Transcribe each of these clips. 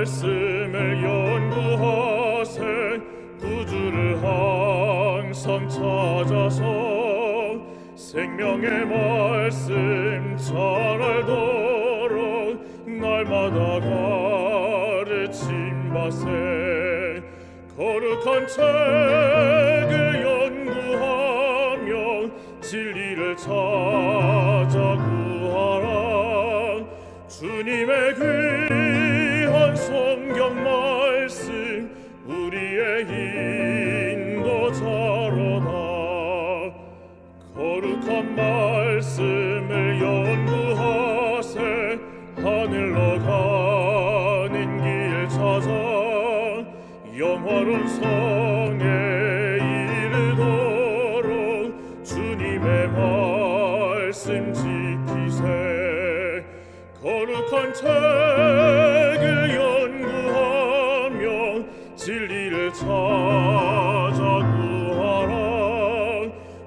말씀을 연구하세 구주를 항상 찾아서 생명의 말씀 잘 알도록 날마다 가르침받세 거룩한 책을 연구하며 진리를 찾아 구하라 주님의 귀한 성경 말씀 우리의 인도자로다 거룩한 말씀을 연구하세 하늘로 가는 길 찾아 영화로운 성에 이르도록 주님의 말씀 지키세 거룩한 책을 연구하며 진리를 찾아 구하라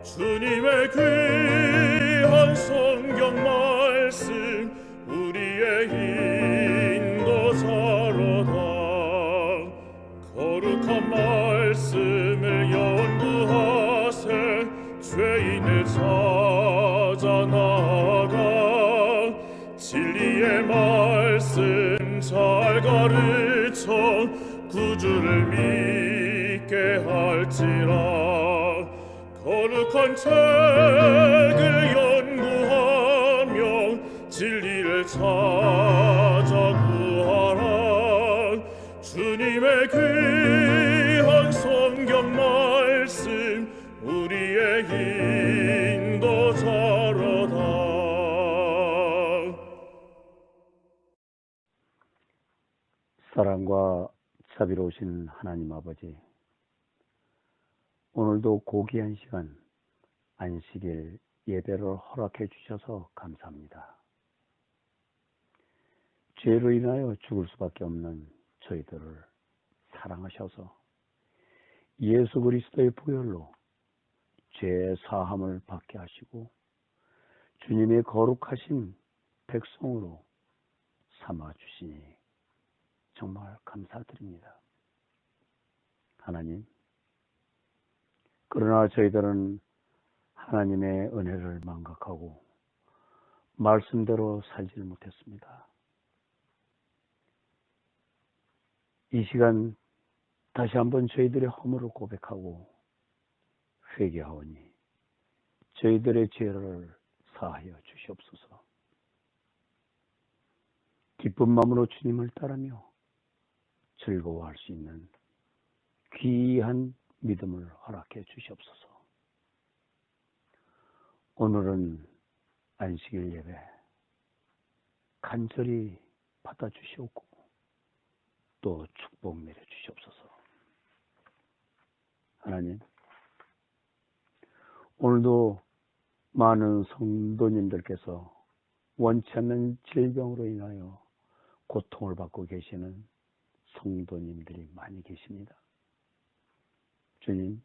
주님의 귀한 성경 말씀 우리의 인도자로다 거룩한 말씀을 연구하세 죄인을 찾아 나아가 진리의 말씀 잘 가르쳐 구주를 믿게 할지라 거룩한 책을 연구하며 진리를 찾아 구하라 주님의 귀한 성경 말씀 우리의 인도자로다 사랑과 자비로우신 하나님 아버지, 오늘도 고귀한 시간 안식일 예배를 허락해 주셔서 감사합니다. 죄로 인하여 죽을 수밖에 없는 저희들을 사랑하셔서 예수 그리스도의 보혈로 죄 사함을 받게 하시고 주님의 거룩하신 백성으로 삼아 주시니 정말 감사드립니다. 하나님, 그러나 저희들은 하나님의 은혜를 망각하고 말씀대로 살지를 못했습니다. 이 시간 다시 한번 저희들의 허물을 고백하고 회개하오니 저희들의 죄를 사하여 주시옵소서. 기쁜 마음으로 주님을 따르며 즐거워할 수 있는 귀한 믿음을 허락해 주시옵소서. 오늘은 안식일 예배 간절히 받아주시옵고 또 축복 내려주시옵소서. 하나님, 오늘도 많은 성도님들께서 원치 않는 질병으로 인하여 고통을 받고 계시는 성도님들이 많이 계십니다. 주님,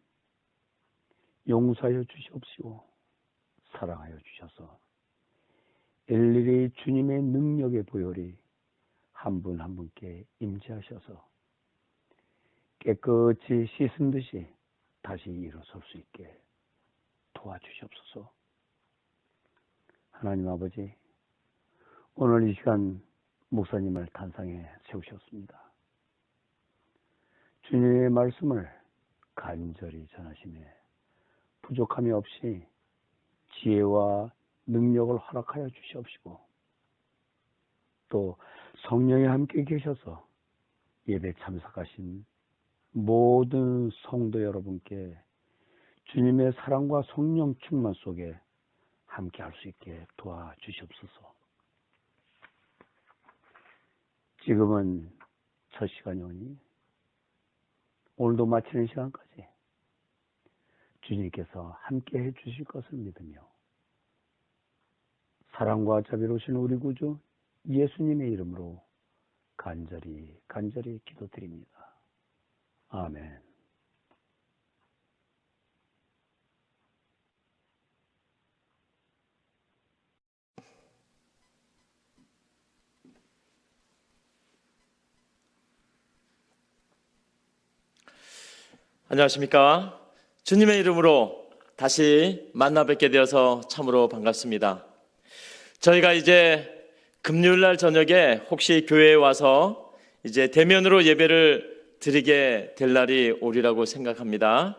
용서하여 주시옵시고 사랑하여 주셔서 일일이 주님의 능력의 보혈이 한 분 한 분께 임재하셔서 깨끗이 씻은 듯이 다시 일어설 수 있게 도와주시옵소서. 하나님 아버지, 오늘 이 시간 목사님을 단상에 세우셨습니다. 주님의 말씀을 간절히 전하시며 부족함이 없이 지혜와 능력을 허락하여 주시옵시고 또 성령이 함께 계셔서 예배 참석하신 모든 성도 여러분께 주님의 사랑과 성령 충만 속에 함께 할 수 있게 도와주시옵소서. 지금은 첫 시간이 오니 오늘도 마치는 시간까지 주님께서 함께 해 주실 것을 믿으며 사랑과 자비로우신 우리 구주 예수님의 이름으로 간절히 기도드립니다. 아멘. 안녕하십니까? 주님의 이름으로 다시 만나 뵙게 되어서 참으로 반갑습니다. 저희가 이제 금요일날 저녁에 혹시 교회에 와서 이제 대면으로 예배를 드리게 될 날이 오리라고 생각합니다.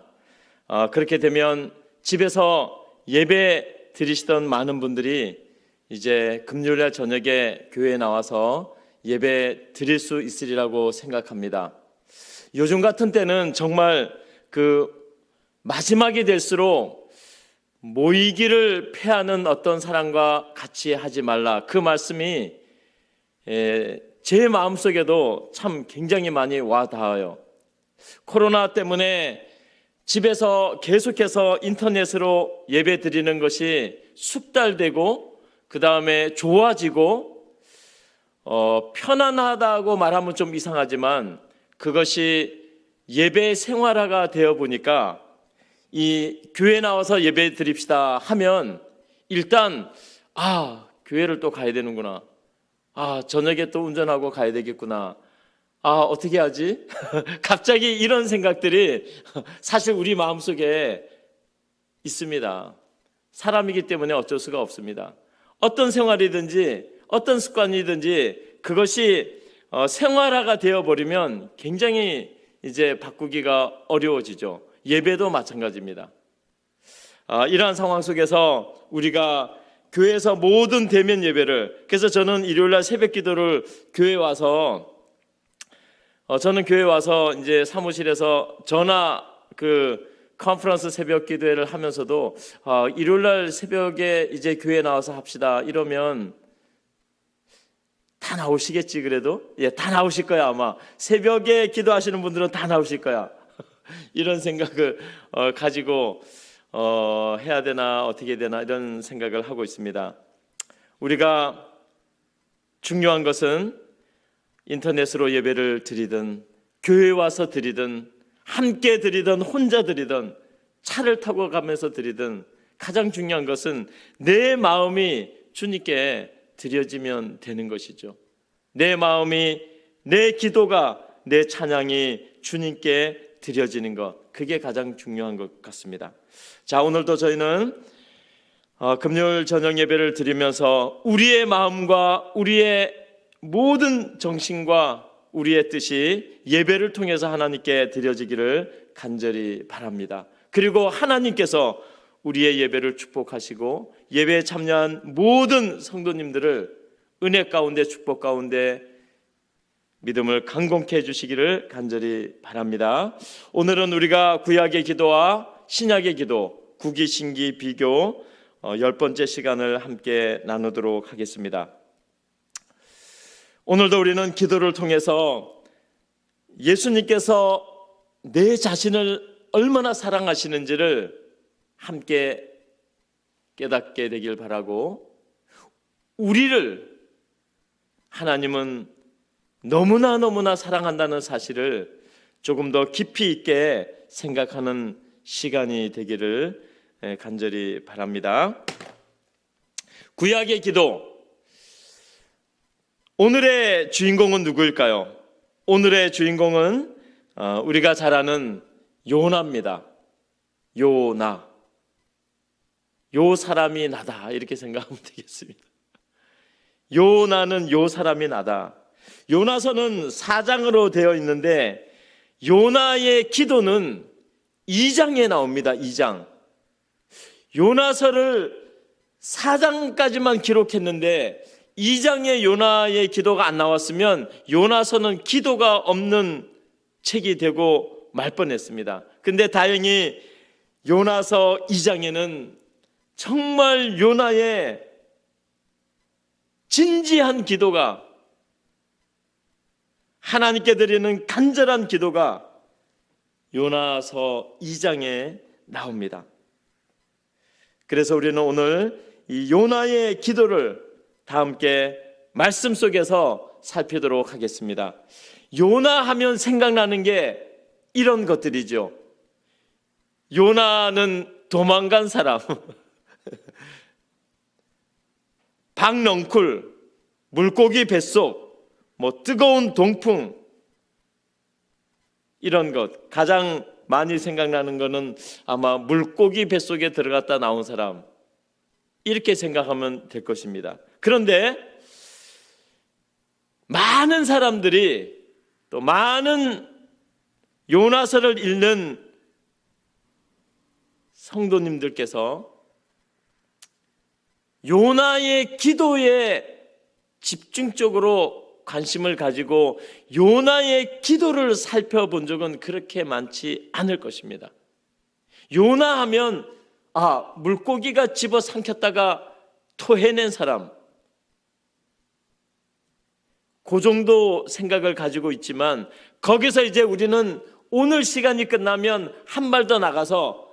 그렇게 되면 집에서 예배 드리시던 많은 분들이 이제 금요일날 저녁에 교회에 나와서 예배 드릴 수 있으리라고 생각합니다. 요즘 같은 때는 정말 마지막이 될수록 모이기를 패하는 어떤 사람과 같이 하지 말라. 그 말씀이 제 마음속에도 참 굉장히 많이 와 닿아요. 코로나 때문에 집에서 계속해서 인터넷으로 예배 드리는 것이 숙달되고 그 다음에 좋아지고 편안하다고 말하면 좀 이상하지만 그것이 예배 생활화가 되어 보니까 이 교회 나와서 예배 드립시다 하면 일단 교회를 또 가야 되는구나. 저녁에 또 운전하고 가야 되겠구나. 어떻게 하지? 갑자기 이런 생각들이 사실 우리 마음속에 있습니다. 사람이기 때문에 어쩔 수가 없습니다. 어떤 생활이든지 어떤 습관이든지 그것이 생활화가 되어버리면 굉장히 이제 바꾸기가 어려워지죠. 예배도 마찬가지입니다. 이러한 상황 속에서 우리가 교회에서 모든 대면 예배를, 그래서 저는 일요일날 새벽 기도를 교회에 와서 저는 교회에 와서 이제 사무실에서 전화 컨퍼런스 새벽 기도회를 하면서도 일요일날 새벽에 이제 교회에 나와서 합시다 이러면 다 나오시겠지. 그래도 다 나오실 거야. 아마 새벽에 기도하시는 분들은 다 나오실 거야. 이런 생각을 가지고 해야 되나 어떻게 되나 이런 생각을 하고 있습니다. 우리가 중요한 것은 인터넷으로 예배를 드리든 교회에 와서 드리든 함께 드리든 혼자 드리든 차를 타고 가면서 드리든 가장 중요한 것은 내 마음이 주님께 드려지면 되는 것이죠. 내 마음이, 내 기도가, 내 찬양이 주님께 드려지는 것, 그게 가장 중요한 것 같습니다. 자, 오늘도 저희는 금요일 저녁 예배를 드리면서 우리의 마음과 우리의 모든 정신과 우리의 뜻이 예배를 통해서 하나님께 드려지기를 간절히 바랍니다. 그리고 하나님께서 우리의 예배를 축복하시고 예배에 참여한 모든 성도님들을 은혜 가운데 축복 가운데 믿음을 강건케 해주시기를 간절히 바랍니다. 오늘은 우리가 구약의 기도와 신약의 기도, 구기, 신기, 비교 10번째 시간을 함께 나누도록 하겠습니다. 오늘도 우리는 기도를 통해서 예수님께서 내 자신을 얼마나 사랑하시는지를 함께 깨닫게 되길 바라고, 우리를 하나님은 너무나 사랑한다는 사실을 조금 더 깊이 있게 생각하는 시간이 되기를 간절히 바랍니다. 구약의 기도, 오늘의 주인공은 누구일까요? 오늘의 주인공은 우리가 잘 아는 요나입니다. 요나, 요 사람이 나다 이렇게 생각하면 되겠습니다. 요나는 요 사람이 나다. 요나서는 4장으로 되어 있는데 요나의 기도는 2장에 나옵니다. 2장. 요나서를 4장까지만 기록했는데 2장에 요나의 기도가 안 나왔으면 요나서는 기도가 없는 책이 되고 말 뻔했습니다. 근데 다행히 요나서 2장에는 정말 요나의 진지한 기도가, 하나님께 드리는 간절한 기도가 요나서 2장에 나옵니다. 그래서 우리는 오늘 이 요나의 기도를 다 함께 말씀 속에서 살피도록 하겠습니다. 요나 하면 생각나는 게 이런 것들이죠. 요나는 도망간 사람, 박넝쿨, 물고기 뱃속, 뜨거운 동풍, 이런 것, 가장 많이 생각나는 거는 아마 물고기 뱃속에 들어갔다 나온 사람, 이렇게 생각하면 될 것입니다. 그런데 많은 사람들이, 또 많은 요나서를 읽는 성도님들께서 요나의 기도에 집중적으로 관심을 가지고 요나의 기도를 살펴본 적은 그렇게 많지 않을 것입니다. 요나 하면 물고기가 집어삼켰다가 토해낸 사람, 그 정도 생각을 가지고 있지만, 거기서 이제 우리는 오늘 시간이 끝나면 한 발 더 나가서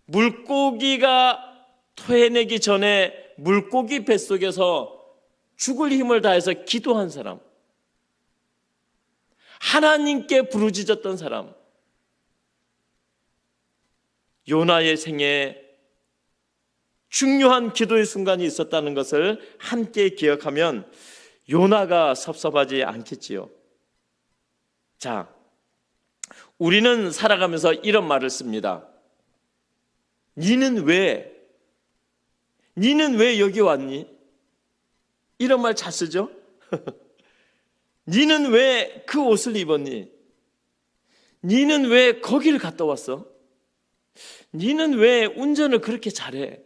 물고기가 토해내기 전에 물고기 뱃속에서 죽을 힘을 다해서 기도한 사람, 하나님께 부르짖었던 사람, 요나의 생에 중요한 기도의 순간이 있었다는 것을 함께 기억하면 요나가 섭섭하지 않겠지요. 자, 우리는 살아가면서 이런 말을 씁니다. 니는 왜 여기 왔니? 이런 말 잘 쓰죠? 니는 왜 그 옷을 입었니? 니는 왜 거기를 갔다 왔어? 니는 왜 운전을 그렇게 잘해?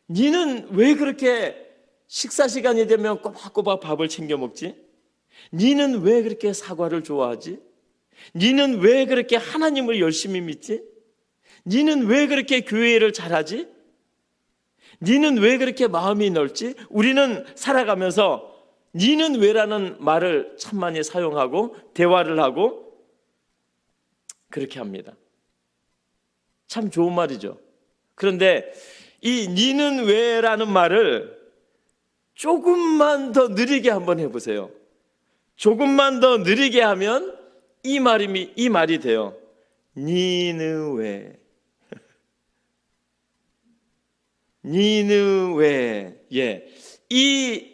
니는 왜 그렇게 식사 시간이 되면 꼬박꼬박 밥을 챙겨 먹지? 니는 왜 그렇게 사과를 좋아하지? 니는 왜 그렇게 하나님을 열심히 믿지? 니는 왜 그렇게 교회를 잘하지? 니는 왜 그렇게 마음이 넓지? 우리는 살아가면서 니는 왜라는 말을 참 많이 사용하고 대화를 하고 그렇게 합니다. 참 좋은 말이죠. 그런데 이 니는 왜라는 말을 조금만 더 느리게 한번 해보세요. 조금만 더 느리게 하면 이 말이 돼요. 니느웨. 니느웨. 예. 이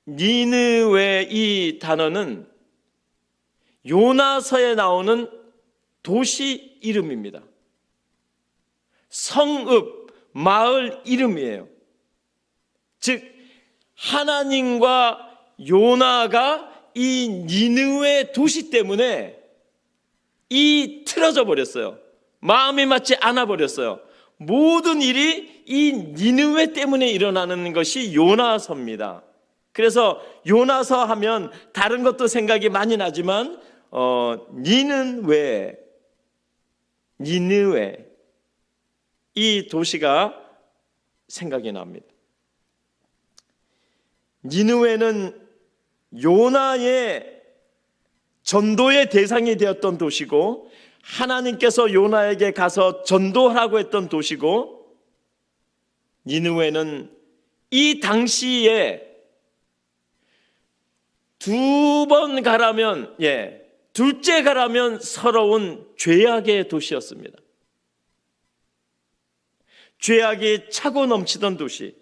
니느웨 이 단어는 요나서에 나오는 도시 이름입니다. 성읍, 마을 이름이에요. 즉 하나님과 요나가 이 니느웨 도시 때문에 틀어져 버렸어요. 마음이 맞지 않아 버렸어요. 모든 일이 이 니느웨 때문에 일어나는 것이 요나서입니다. 그래서 요나서 하면 다른 것도 생각이 많이 나지만 니느웨 이 도시가 생각이 납니다. 니느웨는 요나의 전도의 대상이 되었던 도시고, 하나님께서 요나에게 가서 전도하라고 했던 도시고, 니느웨는 이 당시에 둘째 가라면 서러운 죄악의 도시였습니다. 죄악이 차고 넘치던 도시,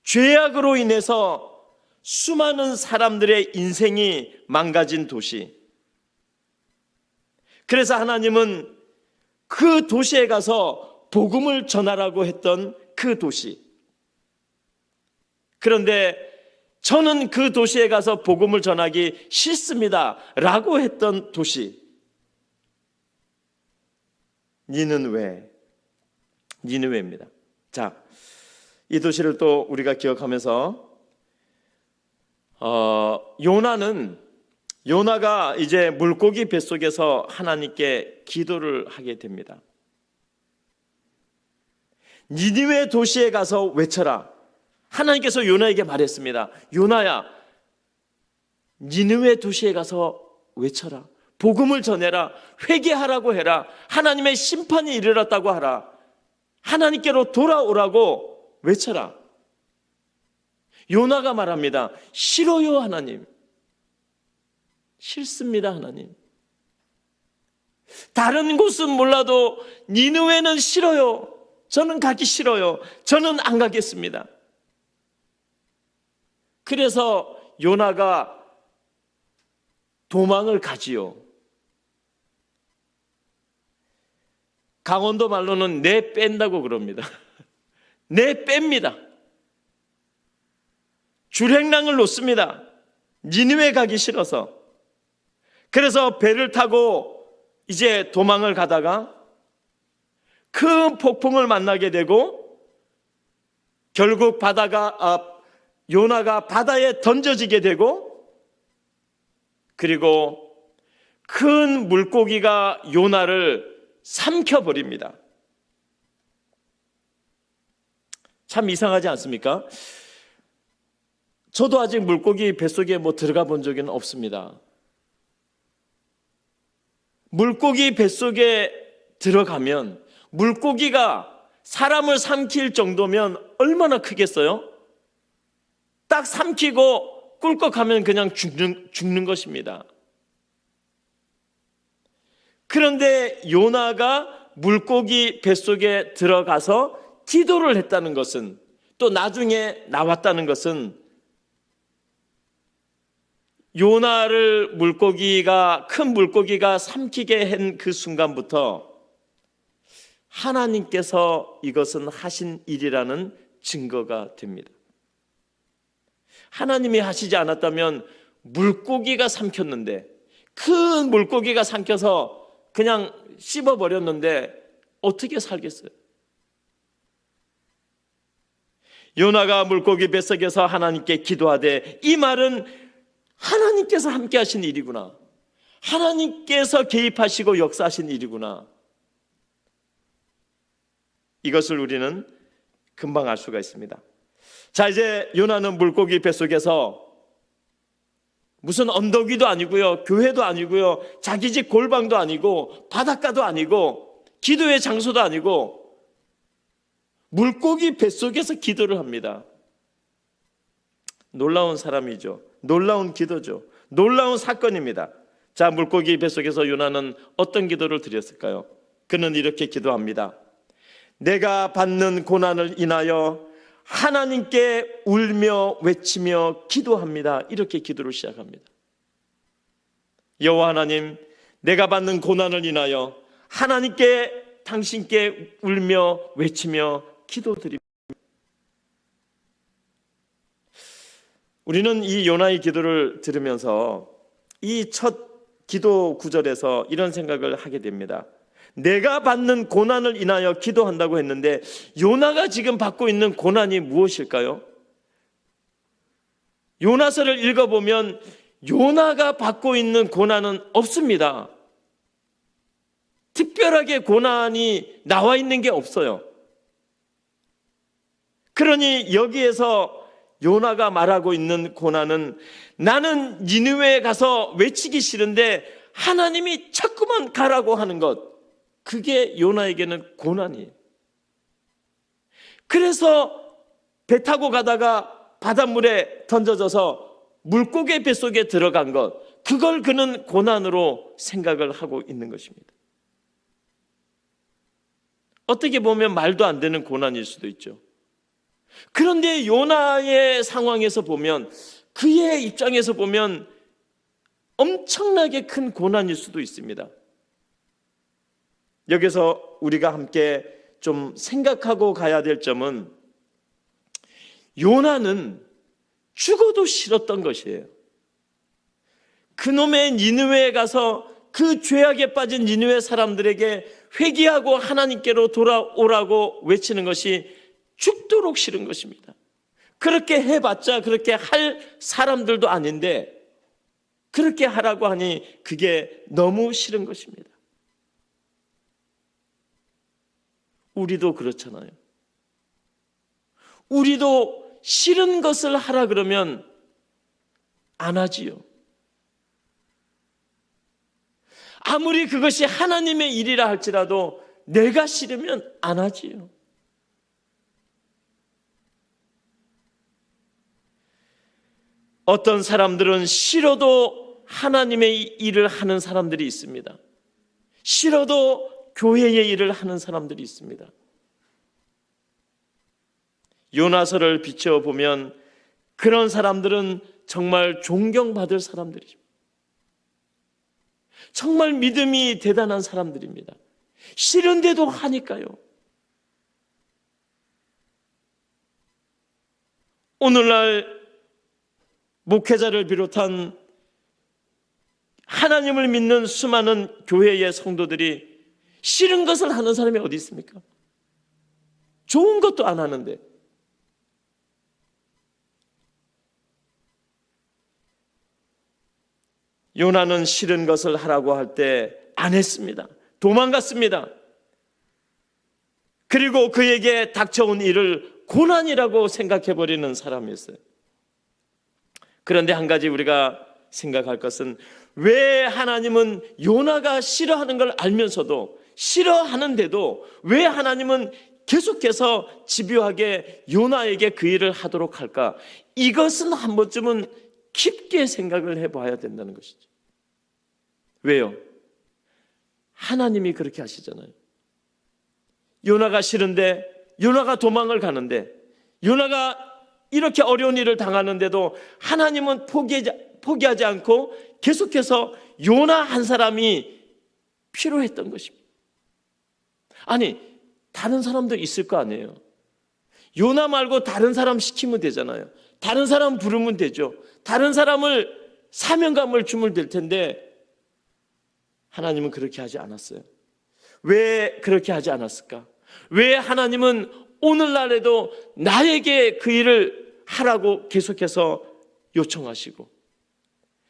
죄악으로 인해서 수많은 사람들의 인생이 망가진 도시. 그래서 하나님은 그 도시에 가서 복음을 전하라고 했던 그 도시. 그런데 저는 그 도시에 가서 복음을 전하기 싫습니다 라고 했던 도시. 니느웨입니다. 자, 이 도시를 또 우리가 기억하면서 요나가 이제 물고기 뱃속에서 하나님께 기도를 하게 됩니다. 니느웨 도시에 가서 외쳐라. 하나님께서 요나에게 말했습니다. 요나야, 니느웨 도시에 가서 외쳐라. 복음을 전해라. 회개하라고 해라. 하나님의 심판이 이르렀다고 하라. 하나님께로 돌아오라고 외쳐라. 요나가 말합니다. 싫어요, 하나님. 싫습니다, 하나님. 다른 곳은 몰라도 니느웨는 싫어요. 저는 가기 싫어요. 저는 안 가겠습니다. 그래서 요나가 도망을 가지요. 강원도 말로는 내 뺀다고 그럽니다. 내 뺍니다. 줄행랑을 놓습니다. 니느웨 가기 싫어서. 그래서 배를 타고 이제 도망을 가다가 큰 폭풍을 만나게 되고 결국 요나가 바다에 던져지게 되고 그리고 큰 물고기가 요나를 삼켜버립니다. 참 이상하지 않습니까? 저도 아직 물고기 뱃속에 들어가 본 적은 없습니다. 물고기 뱃속에 들어가면 물고기가 사람을 삼킬 정도면 얼마나 크겠어요? 딱 삼키고 꿀꺽하면 그냥 죽는 것입니다. 그런데 요나가 물고기 뱃속에 들어가서 기도를 했다는 것은, 또 나중에 나왔다는 것은 요나를 큰 물고기가 삼키게 한 그 순간부터 하나님께서 이것은 하신 일이라는 증거가 됩니다. 하나님이 하시지 않았다면 물고기가 삼켰는데, 큰 물고기가 삼켜서 그냥 씹어버렸는데 어떻게 살겠어요? 요나가 물고기 뱃속에서 하나님께 기도하되, 이 말은 하나님께서 함께 하신 일이구나, 하나님께서 개입하시고 역사하신 일이구나, 이것을 우리는 금방 알 수가 있습니다. 자, 이제 요나는 물고기 뱃속에서 무슨 언덕 위도 아니고요, 교회도 아니고요, 자기 집 골방도 아니고, 바닷가도 아니고, 기도의 장소도 아니고, 물고기 뱃속에서 기도를 합니다. 놀라운 사람이죠. 놀라운 기도죠. 놀라운 사건입니다. 자, 물고기 뱃속에서 요나는 어떤 기도를 드렸을까요? 그는 이렇게 기도합니다. 내가 받는 고난을 인하여 하나님께 울며 외치며 기도합니다. 이렇게 기도를 시작합니다. 여호와 하나님, 내가 받는 고난을 인하여 하나님께, 당신께 울며 외치며 기도드립니다. 우리는 이 요나의 기도를 들으면서 이 첫 기도 구절에서 이런 생각을 하게 됩니다. 내가 받는 고난을 인하여 기도한다고 했는데, 요나가 지금 받고 있는 고난이 무엇일까요? 요나서를 읽어보면 요나가 받고 있는 고난은 없습니다. 특별하게 고난이 나와 있는 게 없어요. 그러니 여기에서 요나가 말하고 있는 고난은, 나는 니느웨에 가서 외치기 싫은데 하나님이 자꾸만 가라고 하는 것, 그게 요나에게는 고난이에요. 그래서 배 타고 가다가 바닷물에 던져져서 물고기 뱃속에 들어간 것, 그걸 그는 고난으로 생각을 하고 있는 것입니다. 어떻게 보면 말도 안 되는 고난일 수도 있죠. 그런데 요나의 상황에서 보면, 그의 입장에서 보면 엄청나게 큰 고난일 수도 있습니다. 여기서 우리가 함께 좀 생각하고 가야 될 점은, 요나는 죽어도 싫었던 것이에요. 그놈의 니느웨에 가서 그 죄악에 빠진 니느웨 사람들에게 회개하고 하나님께로 돌아오라고 외치는 것이 죽도록 싫은 것입니다. 그렇게 해봤자 그렇게 할 사람들도 아닌데 그렇게 하라고 하니 그게 너무 싫은 것입니다. 우리도 그렇잖아요. 우리도 싫은 것을 하라 그러면 안 하지요. 아무리 그것이 하나님의 일이라 할지라도 내가 싫으면 안 하지요. 어떤 사람들은 싫어도 하나님의 일을 하는 사람들이 있습니다. 싫어도 교회의 일을 하는 사람들이 있습니다. 요나서를 비춰보면 그런 사람들은 정말 존경받을 사람들이죠. 정말 믿음이 대단한 사람들입니다. 싫은데도 하니까요. 오늘날 목회자를 비롯한 하나님을 믿는 수많은 교회의 성도들이 싫은 것을 하는 사람이 어디 있습니까? 좋은 것도 안 하는데. 요나는 싫은 것을 하라고 할 때 안 했습니다. 도망갔습니다. 그리고 그에게 닥쳐온 일을 고난이라고 생각해버리는 사람이었어요. 그런데 한 가지 우리가 생각할 것은, 왜 하나님은 요나가 싫어하는 걸 알면서도, 싫어하는데도 왜 하나님은 계속해서 집요하게 요나에게 그 일을 하도록 할까? 이것은 한 번쯤은 깊게 생각을 해봐야 된다는 것이죠. 왜요? 하나님이 그렇게 하시잖아요. 요나가 싫은데, 요나가 도망을 가는데, 요나가 이렇게 어려운 일을 당하는데도 하나님은 포기하지 않고 계속해서 요나 한 사람이 필요했던 것입니다. 아니, 다른 사람도 있을 거 아니에요. 요나 말고 다른 사람 시키면 되잖아요. 다른 사람 부르면 되죠. 다른 사람을 사명감을 주면 될 텐데 하나님은 그렇게 하지 않았어요. 왜 그렇게 하지 않았을까? 왜 하나님은 오늘날에도 나에게 그 일을 하라고 계속해서 요청하시고,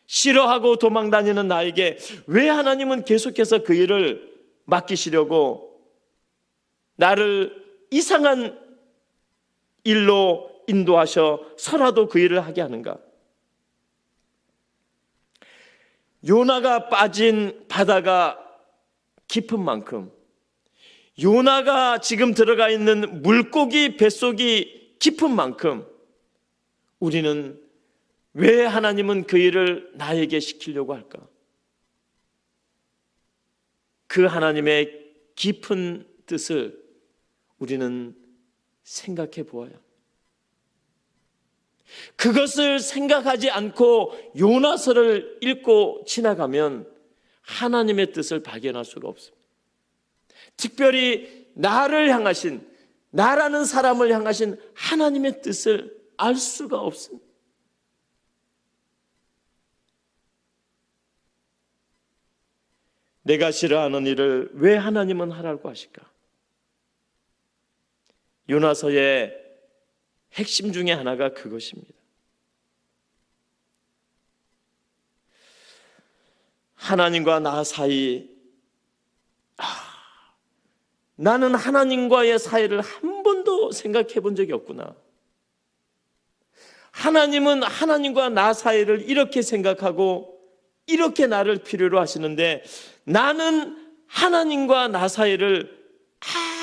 싫어하고 도망다니는 나에게 왜 하나님은 계속해서 그 일을 맡기시려고 나를 이상한 일로 인도하셔서라도 그 일을 하게 하는가? 요나가 빠진 바다가 깊은 만큼, 요나가 지금 들어가 있는 물고기 뱃속이 깊은 만큼 우리는 왜 하나님은 그 일을 나에게 시키려고 할까? 그 하나님의 깊은 뜻을 우리는 생각해 보아야, 그것을 생각하지 않고 요나서를 읽고 지나가면 하나님의 뜻을 발견할 수가 없습니다. 특별히 나를 향하신, 나라는 사람을 향하신 하나님의 뜻을 알 수가 없습니다. 내가 싫어하는 일을 왜 하나님은 하라고 하실까? 요나서의 핵심 중에 하나가 그것입니다. 하나님과 나 사이, 나는 하나님과의 사이를 한 번도 생각해 본 적이 없구나. 하나님은 하나님과 나 사이를 이렇게 생각하고 이렇게 나를 필요로 하시는데, 나는 하나님과 나 사이를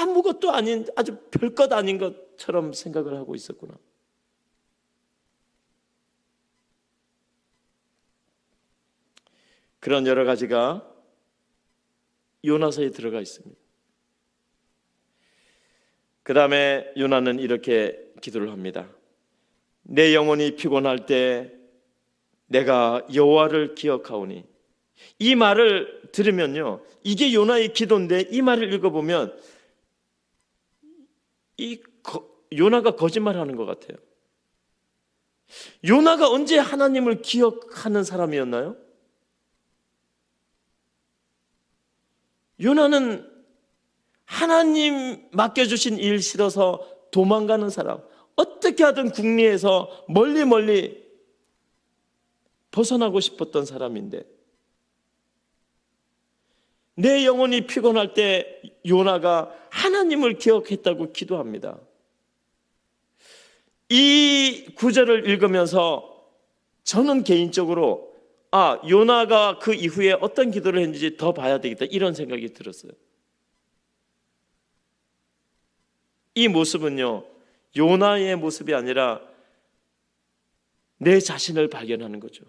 아무것도 아닌, 아주 별것 아닌 것처럼 생각을 하고 있었구나. 그런 여러 가지가 요나서에 들어가 있습니다. 그 다음에 요나는 이렇게 기도를 합니다. 내 영혼이 피곤할 때 내가 여호와를 기억하오니. 이 말을 들으면요, 이게 요나의 기도인데 이 말을 읽어보면 요나가 거짓말하는 것 같아요. 요나가 언제 하나님을 기억하는 사람이었나요? 요나는 하나님 맡겨주신 일 싫어서 도망가는 사람, 어떻게 하든 국리에서 멀리 벗어나고 싶었던 사람인데, 내 영혼이 피곤할 때 요나가 하나님을 기억했다고 기도합니다. 이 구절을 읽으면서 저는 개인적으로 요나가 그 이후에 어떤 기도를 했는지 더 봐야 되겠다, 이런 생각이 들었어요. 이 모습은요, 요나의 모습이 아니라 내 자신을 발견하는 거죠.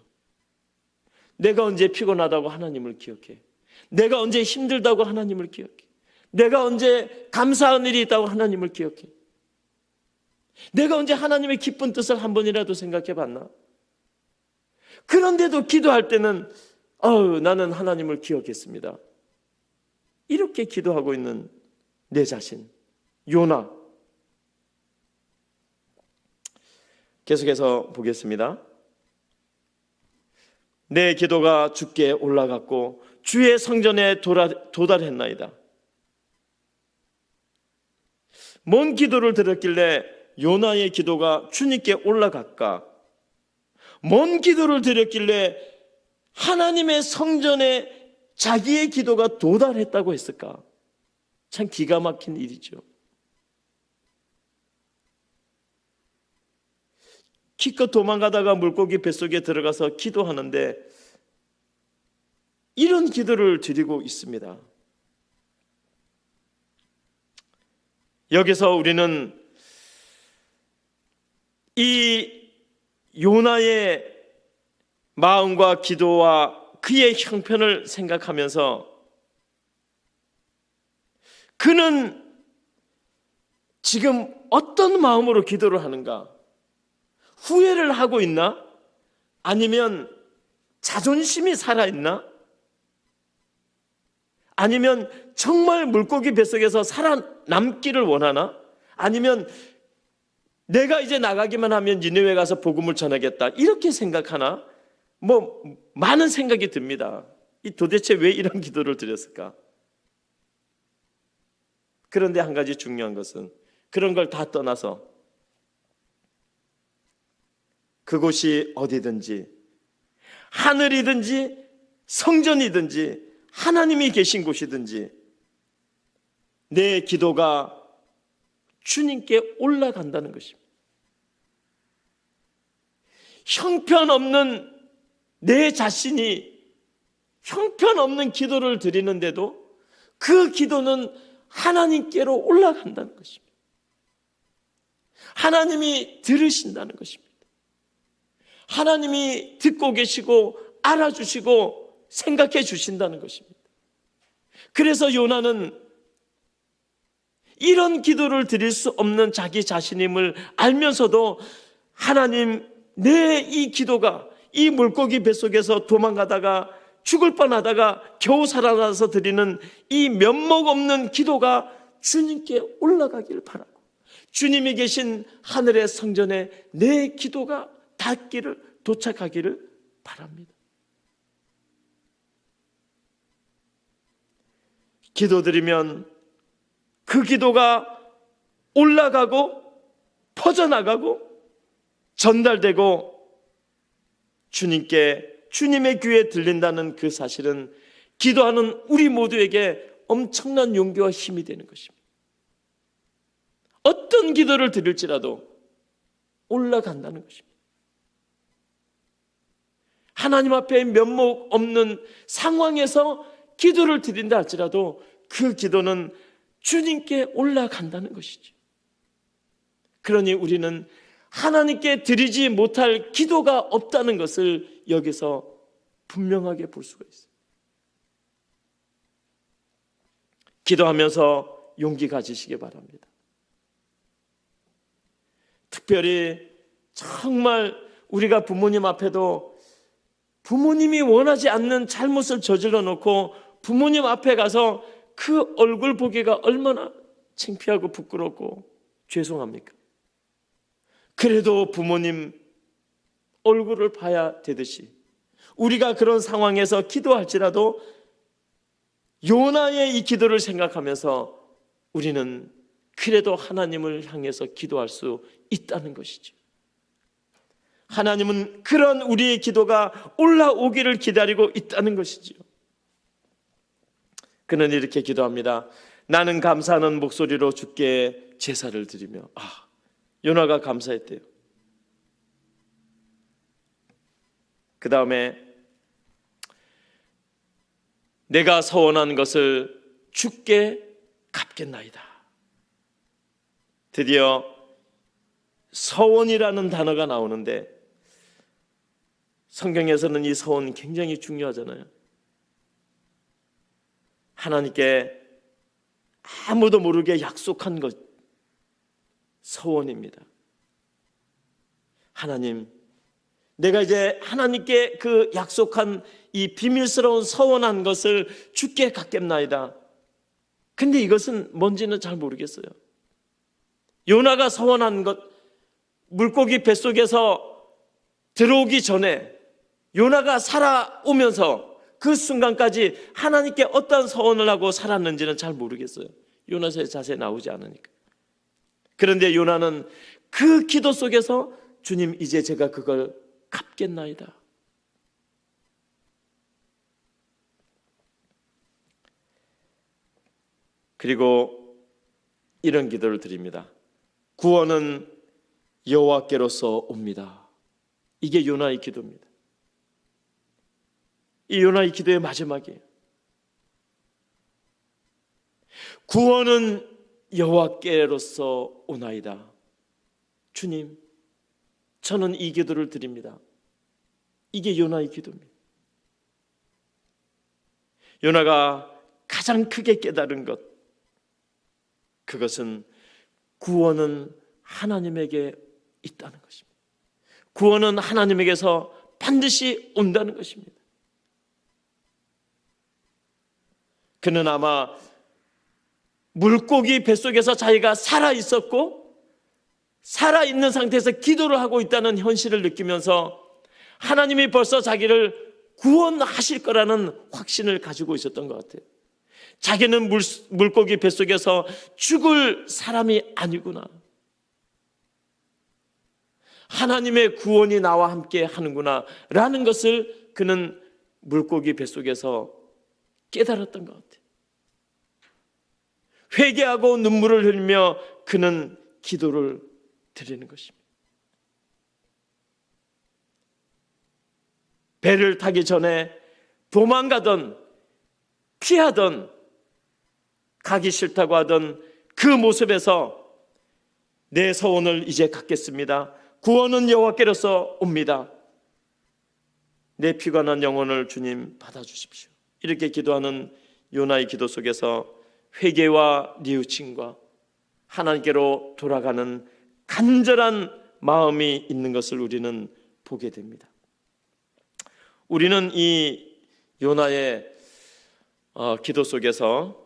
내가 언제 피곤하다고 하나님을 기억해. 내가 언제 힘들다고 하나님을 기억해. 내가 언제 감사한 일이 있다고 하나님을 기억해. 내가 언제 하나님의 기쁜 뜻을 한 번이라도 생각해 봤나? 그런데도 기도할 때는 나는 하나님을 기억했습니다, 이렇게 기도하고 있는 내 자신, 요나. 계속해서 보겠습니다. 내 기도가 주께 올라갔고 주의 성전에 도달했나이다. 뭔 기도를 드렸길래 요나의 기도가 주님께 올라갈까? 뭔 기도를 드렸길래 하나님의 성전에 자기의 기도가 도달했다고 했을까? 참 기가 막힌 일이죠. 기껏 도망가다가 물고기 뱃속에 들어가서 기도하는데 이런 기도를 드리고 있습니다. 여기서 우리는 이 요나의 마음과 기도와 그의 형편을 생각하면서 그는 지금 어떤 마음으로 기도를 하는가? 후회를 하고 있나? 아니면 자존심이 살아있나? 아니면 정말 물고기 뱃속에서 살아남기를 원하나? 아니면 내가 이제 나가기만 하면 니느웨 가서 복음을 전하겠다 이렇게 생각하나? 많은 생각이 듭니다. 도대체 왜 이런 기도를 드렸을까? 그런데 한 가지 중요한 것은 그런 걸 다 떠나서 그곳이 어디든지 하늘이든지 성전이든지 하나님이 계신 곳이든지 내 기도가 주님께 올라간다는 것입니다. 형편없는 내 자신이 형편없는 기도를 드리는데도 그 기도는 하나님께로 올라간다는 것입니다. 하나님이 들으신다는 것입니다. 하나님이 듣고 계시고 알아주시고 생각해 주신다는 것입니다. 그래서 요나는 이런 기도를 드릴 수 없는 자기 자신임을 알면서도 하나님, 내 이 기도가 이 물고기 뱃속에서 도망가다가 죽을 뻔하다가 겨우 살아나서 드리는 이 면목 없는 기도가 주님께 올라가길 바라고 주님이 계신 하늘의 성전에 내 기도가 닿기를 도착하기를 바랍니다. 기도드리면 그 기도가 올라가고 퍼져나가고 전달되고 주님의 귀에 들린다는 그 사실은 기도하는 우리 모두에게 엄청난 용기와 힘이 되는 것입니다. 어떤 기도를 드릴지라도 올라간다는 것입니다. 하나님 앞에 면목 없는 상황에서 기도를 드린다 할지라도 그 기도는 주님께 올라간다는 것이죠. 그러니 우리는 하나님께 드리지 못할 기도가 없다는 것을 여기서 분명하게 볼 수가 있어요. 기도하면서 용기 가지시기 바랍니다. 특별히 정말 우리가 부모님 앞에도 부모님이 원하지 않는 잘못을 저질러 놓고 부모님 앞에 가서 그 얼굴 보기가 얼마나 창피하고 부끄럽고 죄송합니까? 그래도 부모님 얼굴을 봐야 되듯이 우리가 그런 상황에서 기도할지라도 요나의 이 기도를 생각하면서 우리는 그래도 하나님을 향해서 기도할 수 있다는 것이죠. 하나님은 그런 우리의 기도가 올라오기를 기다리고 있다는 것이지요. 그는 이렇게 기도합니다. 나는 감사하는 목소리로 주께 제사를 드리며. 요나가 감사했대요. 그 다음에 내가 서원한 것을 주께 갚겠나이다. 드디어 서원이라는 단어가 나오는데 성경에서는 이 서원 굉장히 중요하잖아요. 하나님께 아무도 모르게 약속한 것, 서원입니다. 하나님, 내가 이제 하나님께 그 약속한 이 비밀스러운 서원한 것을 주께 갚겠나이다. 근데 이것은 뭔지는 잘 모르겠어요. 요나가 서원한 것, 물고기 뱃속에서 들어오기 전에 요나가 살아오면서 그 순간까지 하나님께 어떤 서원을 하고 살았는지는 잘 모르겠어요. 요나서의 자세히 나오지 않으니까. 그런데 요나는 그 기도 속에서 주님, 이제 제가 그걸 갚겠나이다. 그리고 이런 기도를 드립니다. 구원은 여호와께로서 옵니다. 이게 요나의 기도입니다. 이 요나의 기도의 마지막이에요. 구원은 여호와께로서 오나이다. 주님, 저는 이 기도를 드립니다. 이게 요나의 기도입니다. 요나가 가장 크게 깨달은 것, 그것은 구원은 하나님에게 있다는 것입니다. 구원은 하나님에게서 반드시 온다는 것입니다. 그는 아마 물고기 뱃속에서 자기가 살아있었고 살아있는 상태에서 기도를 하고 있다는 현실을 느끼면서 하나님이 벌써 자기를 구원하실 거라는 확신을 가지고 있었던 것 같아요. 자기는 물고기 뱃속에서 죽을 사람이 아니구나. 하나님의 구원이 나와 함께 하는구나 라는 것을 그는 물고기 뱃속에서 깨달았던 것 같아요. 회개하고 눈물을 흘리며 그는 기도를 드리는 것입니다. 배를 타기 전에 도망가던 피하던 가기 싫다고 하던 그 모습에서 내 서원을 이제 갖겠습니다. 구원은 여호와께로서 옵니다. 내 피관한 영혼을 주님 받아주십시오. 이렇게 기도하는 요나의 기도 속에서 회개와 뉘우침과 하나님께로 돌아가는 간절한 마음이 있는 것을 우리는 보게 됩니다. 우리는 이 요나의 기도 속에서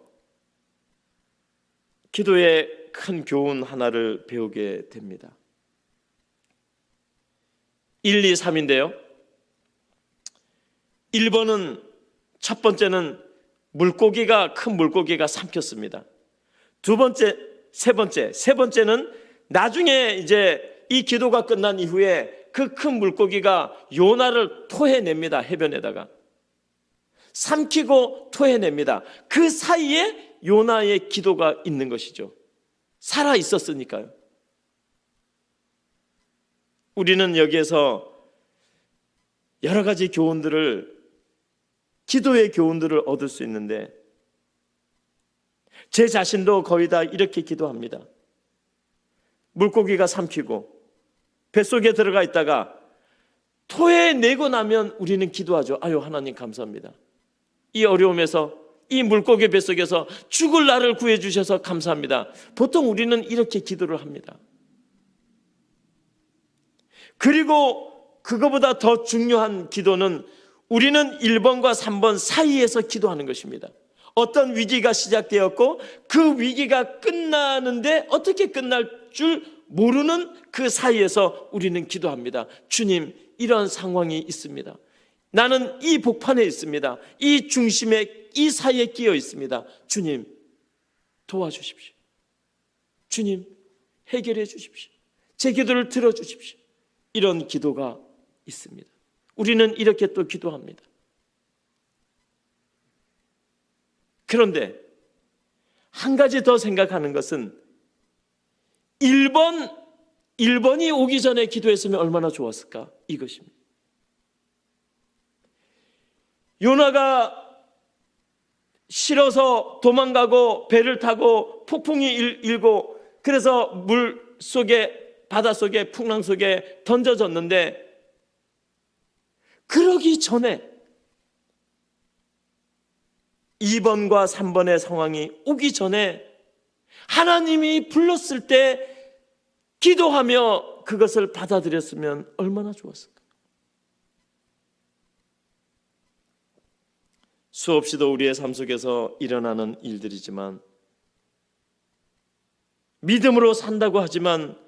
기도의 큰 교훈 하나를 배우게 됩니다. 1, 2, 3인데요. 1번은 첫 번째는 큰 물고기가 삼켰습니다. 두 번째, 세 번째는 나중에 이제 이 기도가 끝난 이후에 그 큰 물고기가 요나를 토해냅니다. 해변에다가 삼키고 토해냅니다. 그 사이에 요나의 기도가 있는 것이죠. 살아 있었으니까요. 우리는 여기에서 여러 가지 기도의 교훈들을 얻을 수 있는데, 제 자신도 거의 다 이렇게 기도합니다. 물고기가 삼키고 뱃속에 들어가 있다가 토해내고 나면 우리는 기도하죠. 아유, 하나님 감사합니다. 이 어려움에서, 이 물고기 뱃속에서 죽을 나를 구해주셔서 감사합니다. 보통 우리는 이렇게 기도를 합니다. 그리고 그거보다 더 중요한 기도는 우리는 1번과 3번 사이에서 기도하는 것입니다. 어떤 위기가 시작되었고 그 위기가 끝나는데 어떻게 끝날 줄 모르는 그 사이에서 우리는 기도합니다. 주님, 이런 상황이 있습니다. 나는 이 복판에 있습니다. 이 중심에, 이 사이에 끼어 있습니다. 주님, 도와주십시오. 주님, 해결해 주십시오. 제 기도를 들어주십시오. 이런 기도가 있습니다. 우리는 이렇게 또 기도합니다. 그런데 한 가지 더 생각하는 것은 1번이 오기 전에 기도했으면 얼마나 좋았을까, 이것입니다. 요나가 싫어서 도망가고 배를 타고 폭풍이 일고 그래서 물 속에, 바닷속에, 풍랑 속에 던져졌는데, 그러기 전에 2번과 3번의 상황이 오기 전에 하나님이 불렀을 때 기도하며 그것을 받아들였으면 얼마나 좋았을까. 수없이도 우리의 삶 속에서 일어나는 일들이지만 믿음으로 산다고 하지만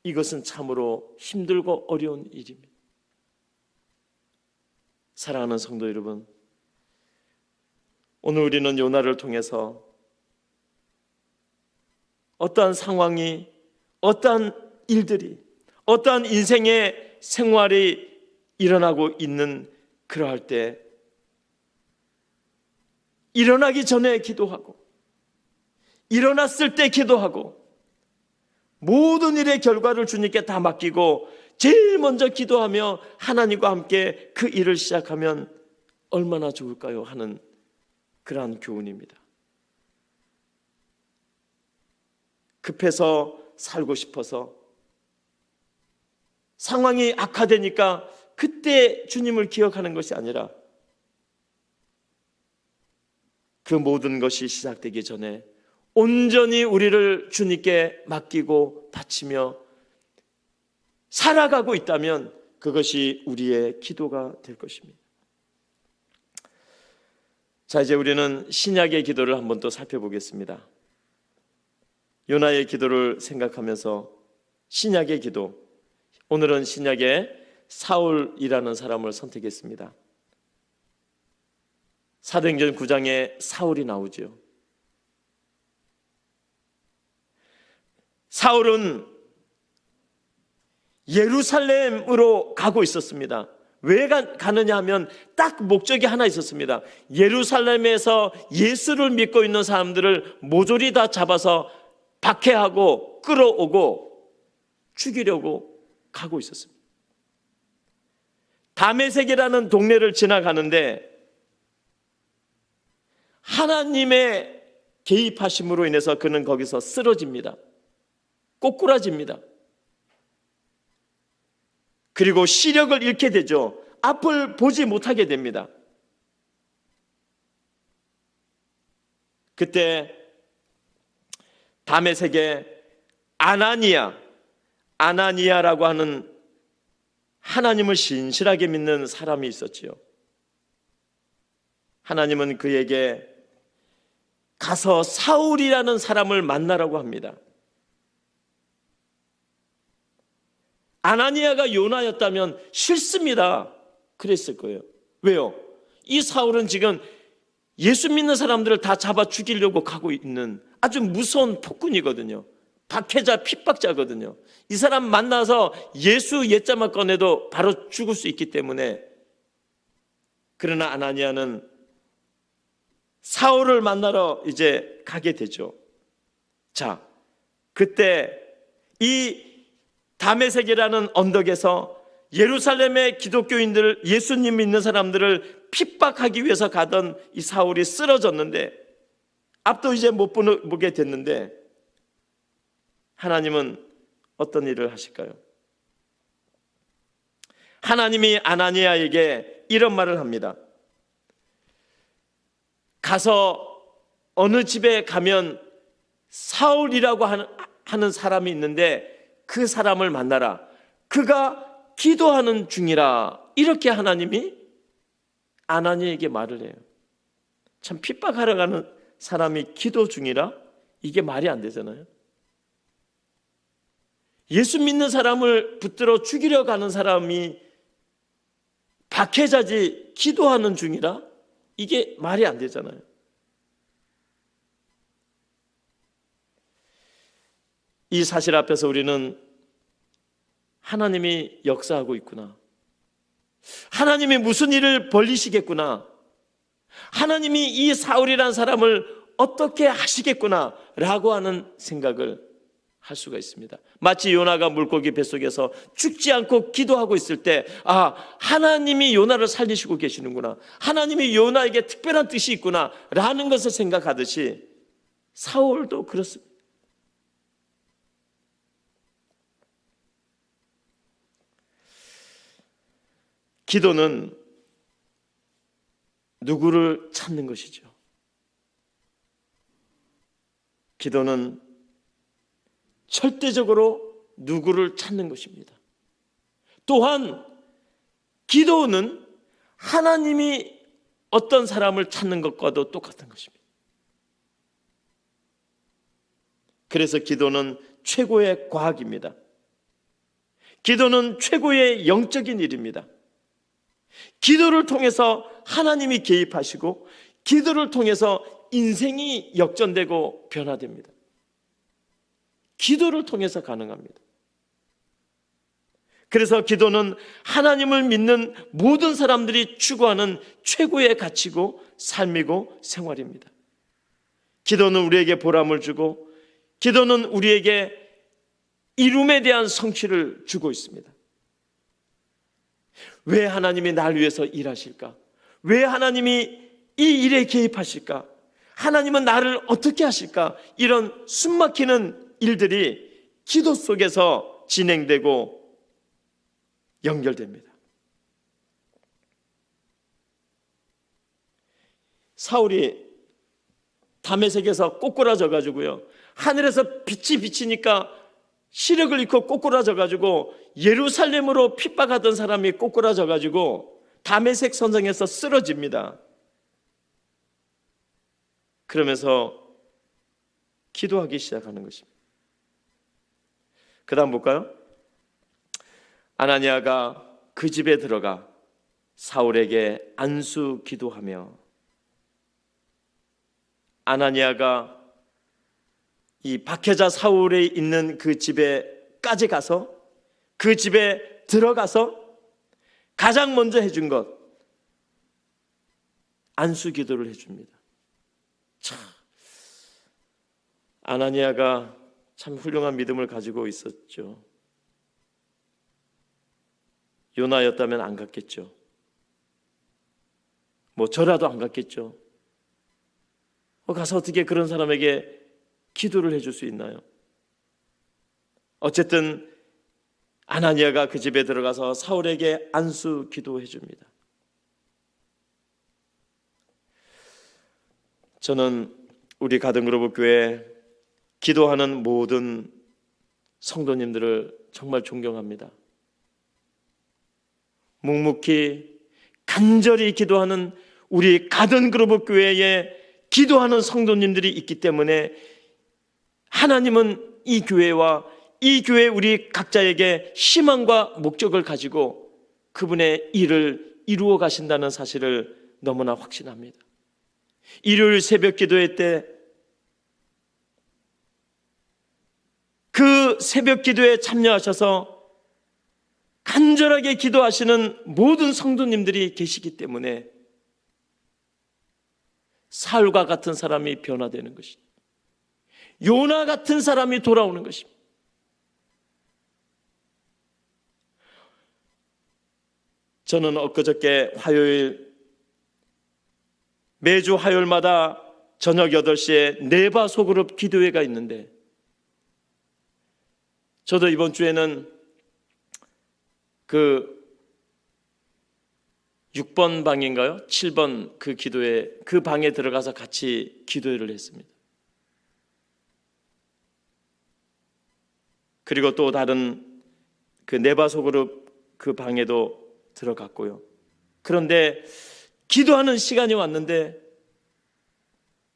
이것은 참으로 힘들고 어려운 일입니다. 사랑하는 성도 여러분, 오늘 우리는 요나를 통해서 어떠한 상황이, 어떠한 일들이, 어떠한 인생의 생활이 일어나고 있는 그러할 때 일어나기 전에 기도하고 일어났을 때 기도하고 모든 일의 결과를 주님께 다 맡기고 제일 먼저 기도하며 하나님과 함께 그 일을 시작하면 얼마나 좋을까요? 하는 그러한 교훈입니다. 급해서 살고 싶어서 상황이 악화되니까 그때 주님을 기억하는 것이 아니라 그 모든 것이 시작되기 전에 온전히 우리를 주님께 맡기고 바치며 살아가고 있다면 그것이 우리의 기도가 될 것입니다. 자, 이제 우리는 신약의 기도를 한번 또 살펴보겠습니다. 요나의 기도를 생각하면서 신약의 기도, 오늘은 신약의 사울이라는 사람을 선택했습니다. 사도행전 9장에 사울이 나오죠. 사울은 예루살렘으로 가고 있었습니다. 왜 가느냐 하면 딱 목적이 하나 있었습니다. 예루살렘에서 예수를 믿고 있는 사람들을 모조리 다 잡아서 박해하고 끌어오고 죽이려고 가고 있었습니다. 다메섹이라는 동네를 지나가는데 하나님의 개입하심으로 인해서 그는 거기서 쓰러집니다. 꼬꾸라집니다. 그리고 시력을 잃게 되죠. 앞을 보지 못하게 됩니다. 그때 다메섹에 아나니아라고 하는 하나님을 신실하게 믿는 사람이 있었지요. 하나님은 그에게 가서 사울이라는 사람을 만나라고 합니다. 아나니아가 요나였다면 싫습니다. 그랬을 거예요. 왜요? 이 사울은 지금 예수 믿는 사람들을 다 잡아 죽이려고 가고 있는 아주 무서운 폭군이거든요. 박해자, 핍박자거든요. 이 사람 만나서 예수 옛자만 꺼내도 바로 죽을 수 있기 때문에. 그러나 아나니아는 사울을 만나러 이제 가게 되죠. 자, 그때 이 다메섹이라는 언덕에서 예루살렘의 기독교인들, 예수님 믿는 사람들을 핍박하기 위해서 가던 이 사울이 쓰러졌는데 앞도 이제 못 보게 됐는데 하나님은 어떤 일을 하실까요? 하나님이 아나니아에게 이런 말을 합니다. 가서 어느 집에 가면 사울이라고 하는 사람이 있는데 그 사람을 만나라. 그가 기도하는 중이라. 이렇게 하나님이 아나니아에게 말을 해요. 참 핍박하러 가는 사람이 기도 중이라? 이게 말이 안 되잖아요. 예수 믿는 사람을 붙들어 죽이려 가는 사람이 박해자지 기도하는 중이라? 이게 말이 안 되잖아요. 이 사실 앞에서 우리는 하나님이 역사하고 있구나. 하나님이 무슨 일을 벌리시겠구나. 하나님이 이 사울이라는 사람을 어떻게 하시겠구나 라고 하는 생각을 할 수가 있습니다. 마치 요나가 물고기 뱃속에서 죽지 않고 기도하고 있을 때 하나님이 요나를 살리시고 계시는구나. 하나님이 요나에게 특별한 뜻이 있구나 라는 것을 생각하듯이 사울도 그렇습니다. 기도는 누구를 찾는 것이죠. 기도는 절대적으로 누구를 찾는 것입니다. 또한 기도는 하나님이 어떤 사람을 찾는 것과도 똑같은 것입니다. 그래서 기도는 최고의 과학입니다. 기도는 최고의 영적인 일입니다. 기도를 통해서 하나님이 개입하시고 기도를 통해서 인생이 역전되고 변화됩니다. 기도를 통해서 가능합니다. 그래서 기도는 하나님을 믿는 모든 사람들이 추구하는 최고의 가치고 삶이고 생활입니다. 기도는 우리에게 보람을 주고 기도는 우리에게 이룸에 대한 성취를 주고 있습니다. 왜 하나님이 날 위해서 일하실까? 왜 하나님이 이 일에 개입하실까? 하나님은 나를 어떻게 하실까? 이런 숨막히는 일들이 기도 속에서 진행되고 연결됩니다. 사울이 다메섹에서 꼬꾸라져 가지고요, 하늘에서 빛이 비치니까 시력을 잃고 꼬꾸라져 가지고 예루살렘으로 핍박하던 사람이 꼬꾸라져 가지고 다메섹 선상에서 쓰러집니다. 그러면서 기도하기 시작하는 것입니다. 그 다음 볼까요? 아나니아가 그 집에 들어가 사울에게 안수 기도하며, 아나니아가 이 박해자 사울에 있는 그 집에까지 가서, 그 집에 들어가서 가장 먼저 해준 것, 안수 기도를 해줍니다. 참, 아나니아가 참 훌륭한 믿음을 가지고 있었죠. 요나였다면 안 갔겠죠. 뭐 저라도 안 갔겠죠. 가서 어떻게 그런 사람에게 기도를 해줄 수 있나요? 어쨌든 아나니아가 그 집에 들어가서 사울에게 안수 기도해 줍니다. 저는 우리 가든그로브 교회 기도하는 모든 성도님들을 정말 존경합니다. 묵묵히 간절히 기도하는 우리 가든그로브 교회에 기도하는 성도님들이 있기 때문에 하나님은 이 교회와 이 교회 우리 각자에게 희망과 목적을 가지고 그분의 일을 이루어 가신다는 사실을 너무나 확신합니다. 일요일 새벽 기도회 때 그 새벽 기도에 참여하셔서 간절하게 기도하시는 모든 성도님들이 계시기 때문에 사울과 같은 사람이 변화되는 것입니다. 요나 같은 사람이 돌아오는 것입니다. 저는 엊그저께 화요일, 매주 화요일마다 저녁 8시에 네바 소그룹 기도회가 있는데, 저도 이번 주에는 그 6번 방인가요? 7번 그 기도회, 그 방에 들어가서 같이 기도회를 했습니다. 그리고 또 다른 그 네바 소그룹 그 방에도 들어갔고요. 그런데 기도하는 시간이 왔는데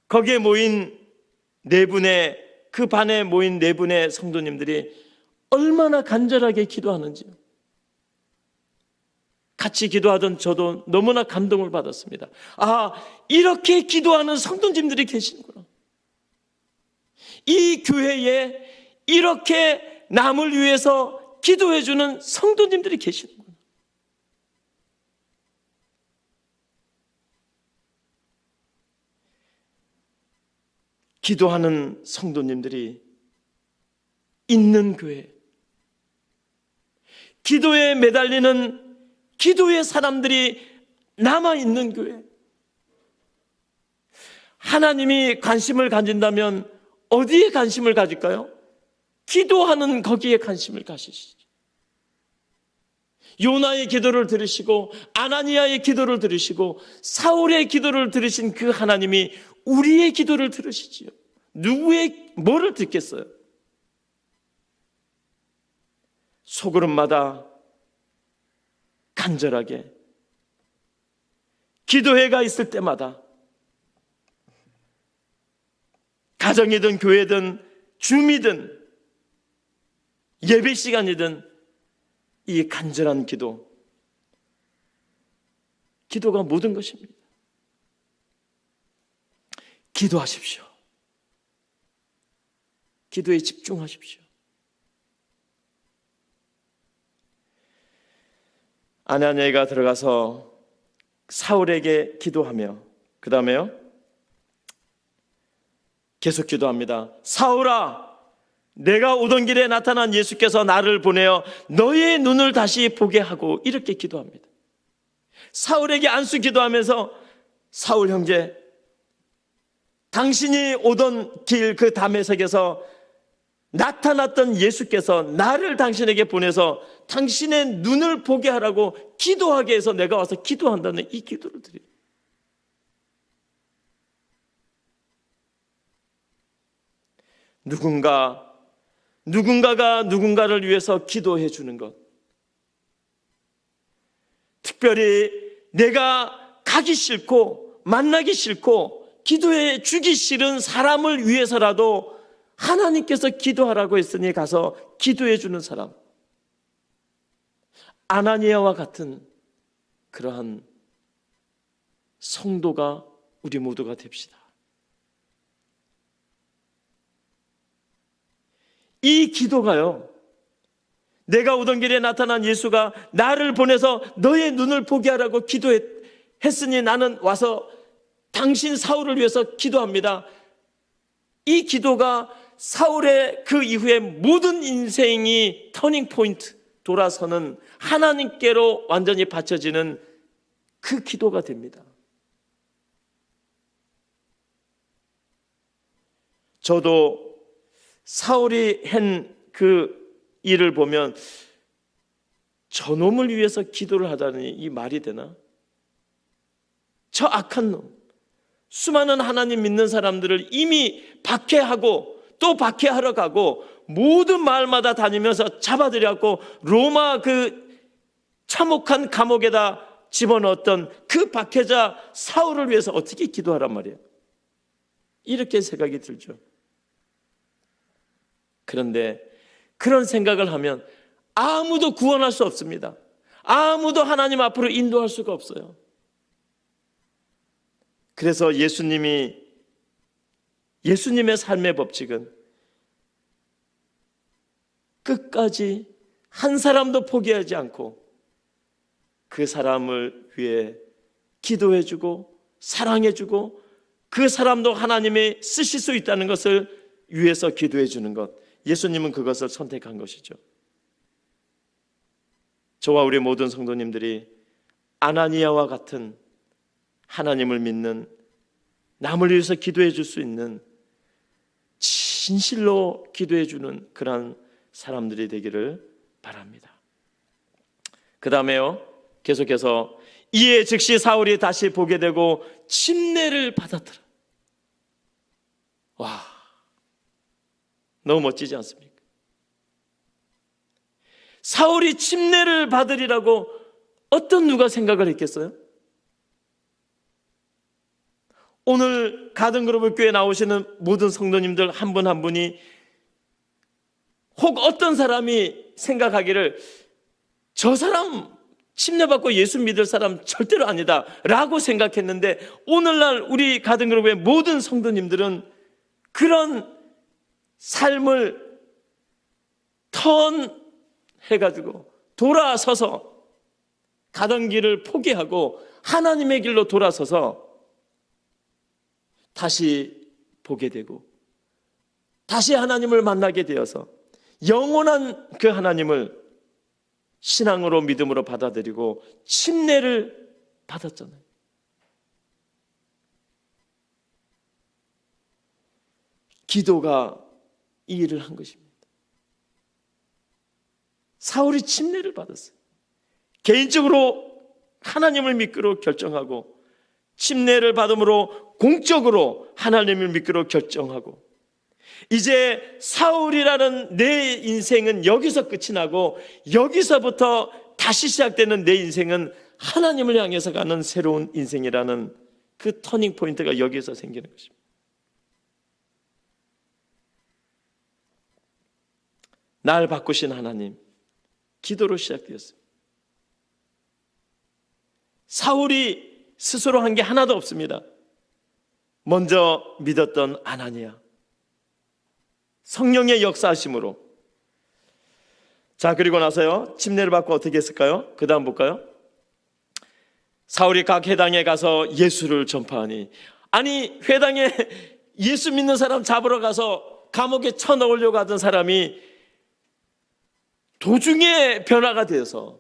거기에 모인 네 분의, 그 반에 모인 네 분의 성도님들이 얼마나 간절하게 기도하는지요. 같이 기도하던 저도 너무나 감동을 받았습니다. 아, 이렇게 기도하는 성도님들이 계시는구나. 이 교회에 이렇게 남을 위해서 기도해주는 성도님들이 계시는구나. 기도하는 성도님들이 있는 교회, 기도에 매달리는 기도의 사람들이 남아있는 교회, 하나님이 관심을 가진다면 어디에 관심을 가질까요? 기도하는 거기에 관심을 가지시죠. 요나의 기도를 들으시고 아나니아의 기도를 들으시고 사울의 기도를 들으신 그 하나님이 우리의 기도를 들으시지요. 누구의 뭐를 듣겠어요? 소그룹마다 간절하게 기도회가 있을 때마다 가정이든 교회든 줌이든 예배 시간이든 이 간절한 기도가 모든 것입니다. 기도하십시오. 기도에 집중하십시오. 아나니아가 들어가서 사울에게 기도하며 그 다음에요 계속 기도합니다. 사울아, 내가 오던 길에 나타난 예수께서 나를 보내어 너의 눈을 다시 보게 하고, 이렇게 기도합니다. 사울에게 안수 기도하면서, 사울 형제, 당신이 오던 길 그 담에색에서 나타났던 예수께서 나를 당신에게 보내서 당신의 눈을 보게 하라고 기도하게 해서 내가 와서 기도한다는 이 기도를 드려요. 누군가가 누군가를 위해서 기도해 주는 것, 특별히 내가 가기 싫고 만나기 싫고 기도해 주기 싫은 사람을 위해서라도 하나님께서 기도하라고 했으니 가서 기도해 주는 사람, 아나니아와 같은 그러한 성도가 우리 모두가 됩시다. 이 기도가요, 내가 오던 길에 나타난 예수가 나를 보내서 너의 눈을 보게 하라고 기도했으니 나는 와서 당신 사울을 위해서 기도합니다. 이 기도가 사울의 그 이후에 모든 인생이 터닝 포인트, 돌아서는 하나님께로 완전히 바쳐지는 그 기도가 됩니다. 저도 사울이 한 그 일을 보면 저놈을 위해서 기도를 하다니 이 말이 되나? 저 악한 놈, 수많은 하나님 믿는 사람들을 이미 박해하고 또 박해하러 가고 모든 마을마다 다니면서 잡아들여갖고 로마 그 참혹한 감옥에다 집어넣었던 그 박해자 사울을 위해서 어떻게 기도하란 말이에요? 이렇게 생각이 들죠. 그런데 그런 생각을 하면 아무도 구원할 수 없습니다. 아무도 하나님 앞으로 인도할 수가 없어요. 그래서 예수님의 삶의 법칙은 끝까지 한 사람도 포기하지 않고 그 사람을 위해 기도해주고 사랑해주고 그 사람도 하나님이 쓰실 수 있다는 것을 위해서 기도해주는 것, 예수님은 그것을 선택한 것이죠. 저와 우리 모든 성도님들이 아나니아와 같은 하나님을 믿는, 남을 위해서 기도해 줄 수 있는, 진실로 기도해 주는 그런 사람들이 되기를 바랍니다. 그 다음에요, 계속해서 이에 즉시 사울이 다시 보게 되고 침례를 받았더라. 와, 너무 멋지지 않습니까? 사울이 침례를 받으리라고 어떤 누가 생각을 했겠어요? 오늘 가든그룹을 교회 나오시는 모든 성도님들 한 분 한 분이 혹 어떤 사람이 생각하기를 저 사람 침례받고 예수 믿을 사람 절대로 아니다 라고 생각했는데, 오늘날 우리 가든그룹의 모든 성도님들은 그런 삶을 턴해가지고 돌아서서 가던 길을 포기하고 하나님의 길로 돌아서서 다시 보게 되고 다시 하나님을 만나게 되어서 영원한 그 하나님을 신앙으로 믿음으로 받아들이고 침례를 받았잖아요. 기도가 이 일을 한 것입니다. 사울이 침례를 받았어요. 개인적으로 하나님을 믿기로 결정하고 침례를 받음으로 공적으로 하나님을 믿기로 결정하고, 이제 사울이라는 내 인생은 여기서 끝이 나고 여기서부터 다시 시작되는 내 인생은 하나님을 향해서 가는 새로운 인생이라는 그 터닝 포인트가 여기서 생기는 것입니다. 날 바꾸신 하나님, 기도로 시작되었습니다. 사울이 스스로 한 게 하나도 없습니다. 먼저 믿었던 아나니아, 성령의 역사하심으로. 자, 그리고 나서요, 침례를 받고 어떻게 했을까요? 그 다음 볼까요? 사울이 각 회당에 가서 예수를 전파하니, 아니 회당에 예수 믿는 사람 잡으러 가서 감옥에 쳐넣으려고 하던 사람이 도중에 변화가 되어서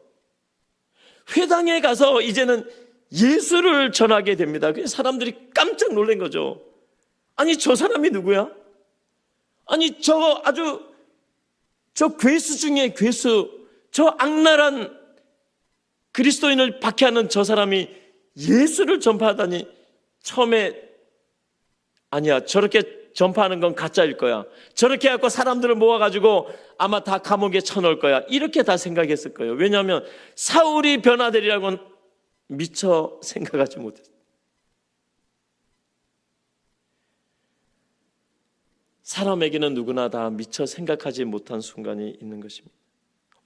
회당에 가서 이제는 예수를 전하게 됩니다. 그래서 사람들이 깜짝 놀란 거죠. 아니 저 사람이 누구야? 아니 저 괴수 중에 괴수, 저 악랄한 그리스도인을 박해하는 저 사람이 예수를 전파하다니, 처음에 아니야, 저렇게 전파하는 건 가짜일 거야, 저렇게 해갖고 사람들을 모아가지고 아마 다 감옥에 쳐넣을 거야, 이렇게 다 생각했을 거예요. 왜냐하면 사울이 변화되리라고는 미처 생각하지 못했어요. 사람에게는 누구나 다 미처 생각하지 못한 순간이 있는 것입니다.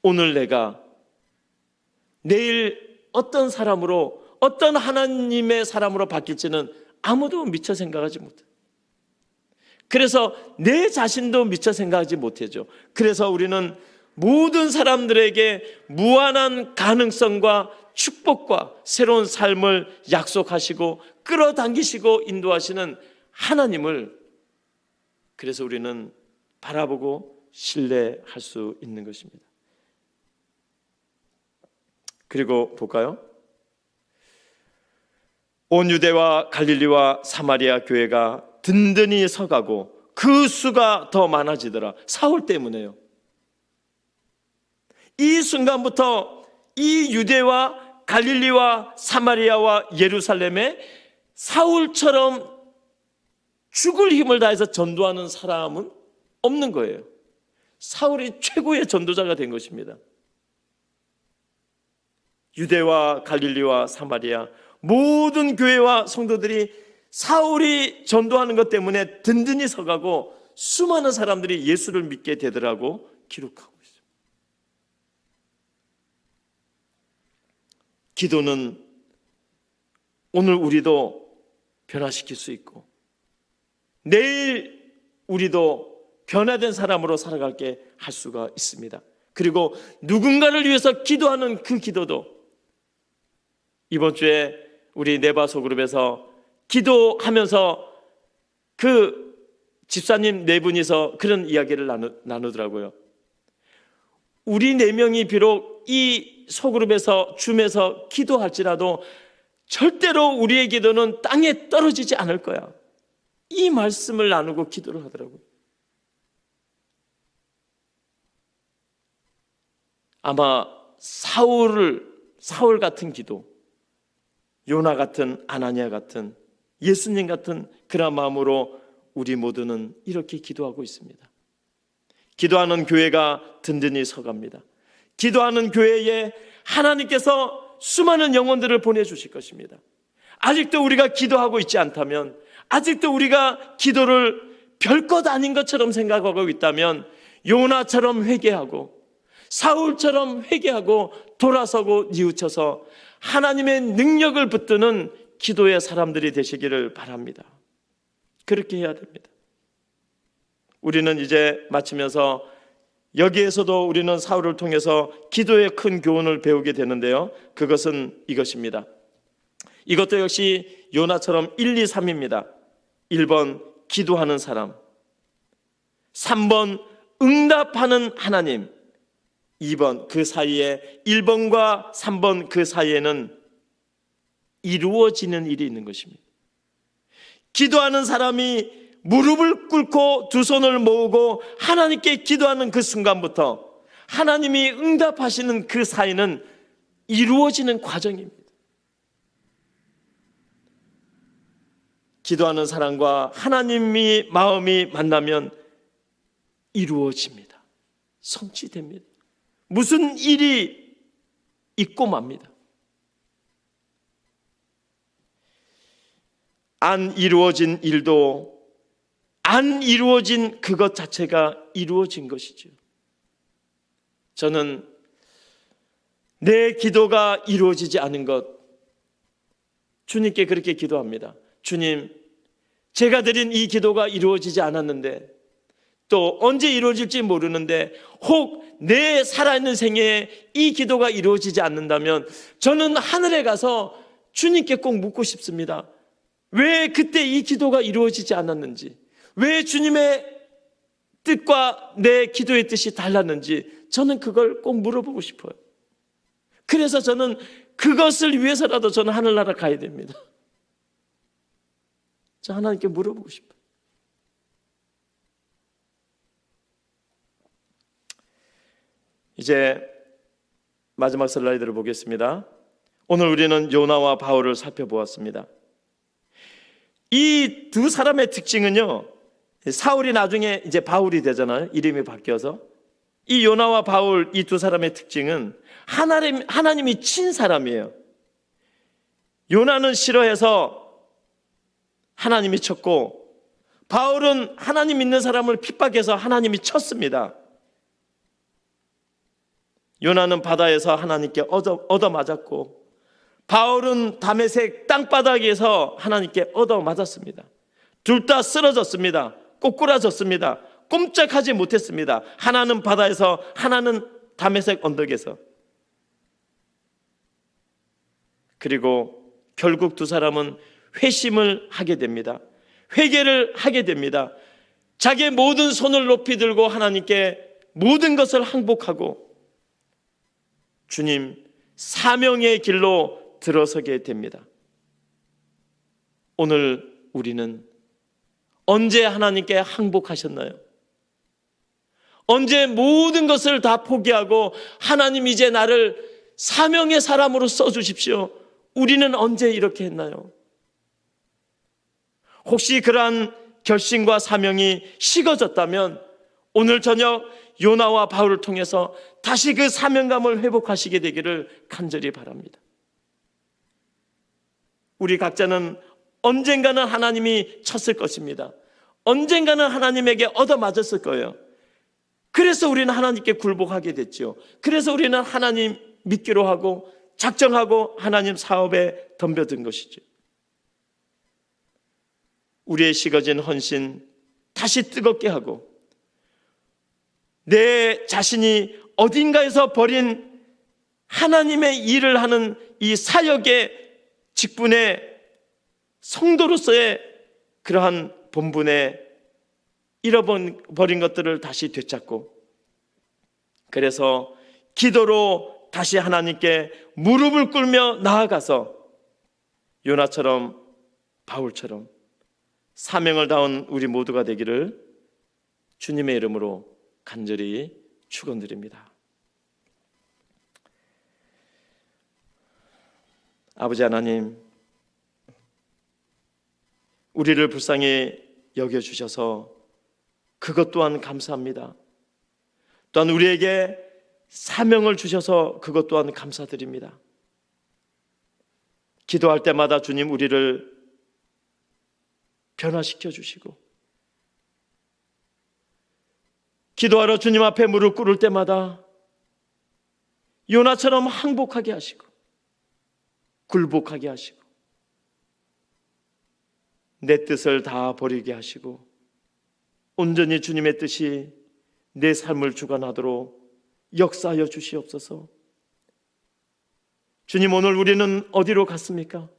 오늘 내가 내일 어떤 사람으로, 어떤 하나님의 사람으로 바뀔지는 아무도 미처 생각하지 못해요. 그래서 내 자신도 미처 생각하지 못하죠. 그래서 우리는 모든 사람들에게 무한한 가능성과 축복과 새로운 삶을 약속하시고 끌어당기시고 인도하시는 하나님을, 그래서 우리는 바라보고 신뢰할 수 있는 것입니다. 그리고 볼까요? 온 유대와 갈릴리와 사마리아 교회가 든든히 서가고 그 수가 더 많아지더라. 사울 때문에요. 이 순간부터 이 유대와 갈릴리와 사마리아와 예루살렘에 사울처럼 죽을 힘을 다해서 전도하는 사람은 없는 거예요. 사울이 최고의 전도자가 된 것입니다. 유대와 갈릴리와 사마리아 모든 교회와 성도들이 사울이 전도하는 것 때문에 든든히 서가고 수많은 사람들이 예수를 믿게 되더라고 기록하고 있습니다. 기도는 오늘 우리도 변화시킬 수 있고 내일 우리도 변화된 사람으로 살아가게 할 수가 있습니다. 그리고 누군가를 위해서 기도하는 그 기도도, 이번 주에 우리 네바소 그룹에서 기도하면서 그 집사님 네 분이서 그런 이야기를 나누더라고요. 우리 네 명이 비록 이 소그룹에서 줌에서 기도할지라도 절대로 우리의 기도는 땅에 떨어지지 않을 거야. 이 말씀을 나누고 기도를 하더라고요. 아마 사울 같은 기도, 요나 같은, 아나니아 같은, 예수님 같은 그런 마음으로 우리 모두는 이렇게 기도하고 있습니다. 기도하는 교회가 든든히 서갑니다. 기도하는 교회에 하나님께서 수많은 영혼들을 보내주실 것입니다. 아직도 우리가 기도하고 있지 않다면, 아직도 우리가 기도를 별것 아닌 것처럼 생각하고 있다면 요나처럼 회개하고 사울처럼 회개하고 돌아서고 뉘우쳐서 하나님의 능력을 붙드는 기도의 사람들이 되시기를 바랍니다. 그렇게 해야 됩니다. 우리는 이제 마치면서 여기에서도 우리는 사울을 통해서 기도의 큰 교훈을 배우게 되는데요, 그것은 이것입니다. 이것도 역시 요나처럼 1, 2, 3입니다. 1번 기도하는 사람, 3번 응답하는 하나님, 2번 그 사이에 1번과 3번 그 사이에는 이루어지는 일이 있는 것입니다. 기도하는 사람이 무릎을 꿇고 두 손을 모으고 하나님께 기도하는 그 순간부터 하나님이 응답하시는 그 사이는 이루어지는 과정입니다. 기도하는 사람과 하나님이 마음이 만나면 이루어집니다. 성취됩니다. 무슨 일이 있고 맙니다. 안 이루어진 일도 안 이루어진 그것 자체가 이루어진 것이죠. 저는 내 기도가 이루어지지 않은 것, 주님께 그렇게 기도합니다. 주님, 제가 드린 이 기도가 이루어지지 않았는데, 또 언제 이루어질지 모르는데, 혹 내 살아있는 생애에 이 기도가 이루어지지 않는다면 저는 하늘에 가서 주님께 꼭 묻고 싶습니다. 왜 그때 이 기도가 이루어지지 않았는지, 왜 주님의 뜻과 내 기도의 뜻이 달랐는지 저는 그걸 꼭 물어보고 싶어요. 그래서 저는 그것을 위해서라도 저는 하늘나라 가야 됩니다. 저 하나님께 물어보고 싶어요. 이제 마지막 슬라이드를 보겠습니다. 오늘 우리는 요나와 바울을 살펴보았습니다. 이 두 사람의 특징은요, 사울이 나중에 이제 바울이 되잖아요. 이름이 바뀌어서. 이 요나와 바울, 이 두 사람의 특징은 하나님이 친 사람이에요. 요나는 싫어해서 하나님이 쳤고, 바울은 하나님 믿는 사람을 핍박해서 하나님이 쳤습니다. 요나는 바다에서 하나님께 얻어맞았고, 바울은 다메섹 땅바닥에서 하나님께 얻어맞았습니다. 둘 다 쓰러졌습니다. 꼬꾸라졌습니다. 꼼짝하지 못했습니다. 하나는 바다에서, 하나는 다메섹 언덕에서. 그리고 결국 두 사람은 회심을 하게 됩니다. 회개를 하게 됩니다. 자기의 모든 손을 높이 들고 하나님께 모든 것을 항복하고 주님 사명의 길로 들어서게 됩니다. 오늘 우리는 언제 하나님께 항복하셨나요? 언제 모든 것을 다 포기하고 하나님 이제 나를 사명의 사람으로 써주십시오. 우리는 언제 이렇게 했나요? 혹시 그러한 결심과 사명이 식어졌다면 오늘 저녁 요나와 바울을 통해서 다시 그 사명감을 회복하시게 되기를 간절히 바랍니다. 우리 각자는 언젠가는 하나님이 쳤을 것입니다. 언젠가는 하나님에게 얻어맞았을 거예요. 그래서 우리는 하나님께 굴복하게 됐죠. 그래서 우리는 하나님 믿기로 하고 작정하고 하나님 사업에 덤벼든 것이죠. 우리의 식어진 헌신 다시 뜨겁게 하고 내 자신이 어딘가에서 버린 하나님의 일을 하는 이 사역의 직분의 성도로서의 그러한 본분에 잃어버린 것들을 다시 되찾고, 그래서 기도로 다시 하나님께 무릎을 꿇며 나아가서 요나처럼 바울처럼 사명을 다한 우리 모두가 되기를 주님의 이름으로 간절히 축원드립니다. 아버지 하나님, 우리를 불쌍히 여겨주셔서 그것 또한 감사합니다. 또한 우리에게 사명을 주셔서 그것 또한 감사드립니다. 기도할 때마다 주님 우리를 변화시켜 주시고, 기도하러 주님 앞에 무릎 꿇을 때마다 요나처럼 항복하게 하시고 굴복하게 하시고 내 뜻을 다 버리게 하시고 온전히 주님의 뜻이 내 삶을 주관하도록 역사하여 주시옵소서. 주님, 오늘 우리는 어디로 갔습니까?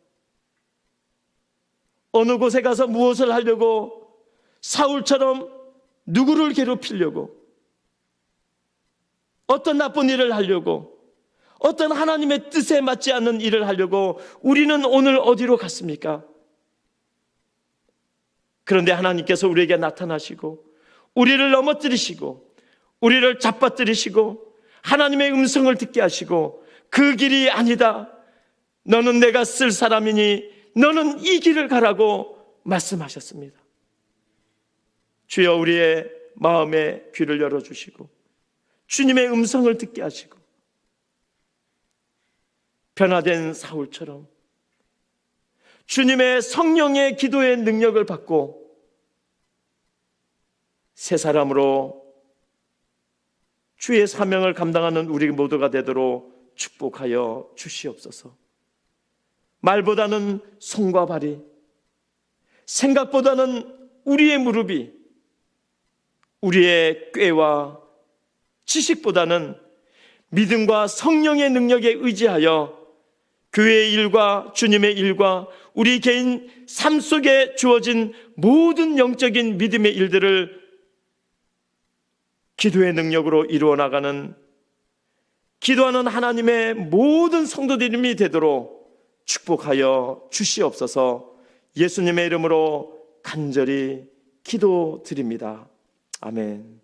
어느 곳에 가서 무엇을 하려고 사울처럼 누구를 괴롭히려고, 어떤 나쁜 일을 하려고, 어떤 하나님의 뜻에 맞지 않는 일을 하려고 우리는 오늘 어디로 갔습니까? 그런데 하나님께서 우리에게 나타나시고 우리를 넘어뜨리시고 우리를 잡아뜨리시고 하나님의 음성을 듣게 하시고, 그 길이 아니다, 너는 내가 쓸 사람이니 너는 이 길을 가라고 말씀하셨습니다. 주여, 우리의 마음의 귀를 열어주시고 주님의 음성을 듣게 하시고 변화된 사울처럼 주님의 성령의 기도의 능력을 받고 새 사람으로 주의 사명을 감당하는 우리 모두가 되도록 축복하여 주시옵소서. 말보다는 손과 발이, 생각보다는 우리의 무릎이, 우리의 꾀와 지식보다는 믿음과 성령의 능력에 의지하여 교회의 일과 주님의 일과 우리 개인 삶 속에 주어진 모든 영적인 믿음의 일들을 기도의 능력으로 이루어 나가는, 기도하는 하나님의 모든 성도들이 되도록 축복하여 주시옵소서. 예수님의 이름으로 간절히 기도드립니다. 아멘.